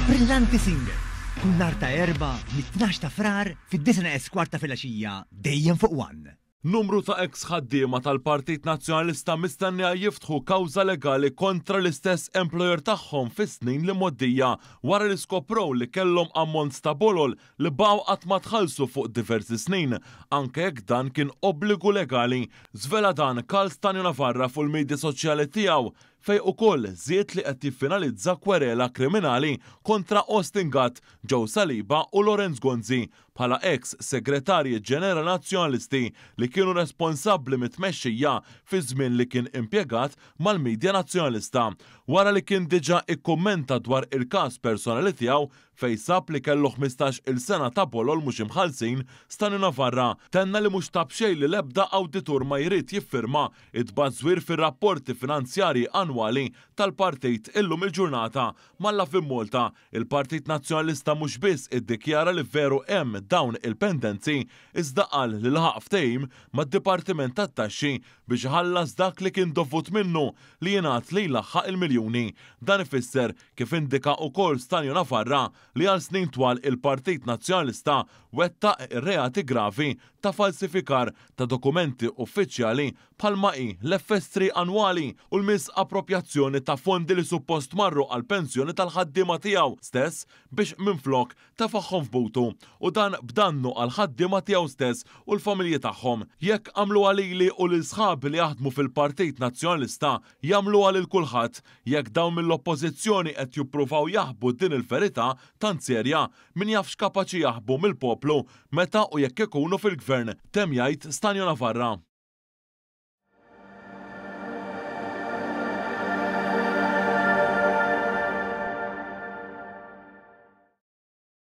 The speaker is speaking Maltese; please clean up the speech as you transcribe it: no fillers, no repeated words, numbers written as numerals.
Brillanti Singer. Kull nhar ta' erba' mit-12 ta' frar fid-9 eskwarta filgħaxija dejjem fuq One. Numru ta' ex ħaddiema tal-Partit Nazzjonalista mistennija jiftħu kawża legali kontra l-istess employer tagħhom fis-snin li moddija wara li skoprow li kellhom ammont ta' bolol li baqgħu qatt ma tħallsu fuq diversi snin. Anke jekk dan kien obbligu legali, żvela dan Karl Stanju Navarra fuq il-medja soċjali tiegħu fej ukoll żied li qed jiffinalizza kwerela kriminali kontra Austin Gatt, Joe Saliba u Lorenz Gonzi bħala ex segretarji ġenerali nazzjonalisti li kienu responsabbli mit-tmexxija fi żmien li kien impjegat mal-Midja Nazzjonalista. Wara li kien diġà ikkummenta dwar il-każ personali tiegħu fej sab li kellu 15-il sena ta' bolol mhux imħallsin, Stanju Navarra tenna li mhux tab xejn li l-ebda awditur ma jrid jiffirma it-tbażwir fir-rapporti finanzjarji annwali tal-partit illum il-ġurnata. Malla fin Malta, il-Partit Nazzjonalista mhux biss iddikjara li veru hemm dawn il-pendenzi, iżda qal li laħaq ftehim mad-Dipartiment tat-Taxxi biex ħallas dak li kien dovut minnu li jingħat li jlaħħaq il-miljuni. Dan ifisser kif indika wkoll Stanju Navarra li għal snin twal il-Partit Nazzjonalista wettaq reati gravi ta' falsifikar ta' dokumenti uffiċjali bħalma hi l-FS3 annwali u l-misappropjazzjoni ta' fondi li suppost marru għal pensjoni tal-ħaddiema tiegħu stess biex minflok tefaħħom f'butu u dan b'dannu għal ħaddiema tiegħu stess u l-familji tagħhom. Jekk għamlu għalili u l-isħab li jaħdmu fil-Partit Nazzjonalista jagħmlu għal kulħadd, jekk dawn mill-oppożizzjoni qed jippruvaw jaħbu din il-verità tant serja, min jafx kapaċi jaħbu mill-poplu meta u jekk ikunu fil-gvern, tem jgħid Stanju Navarra.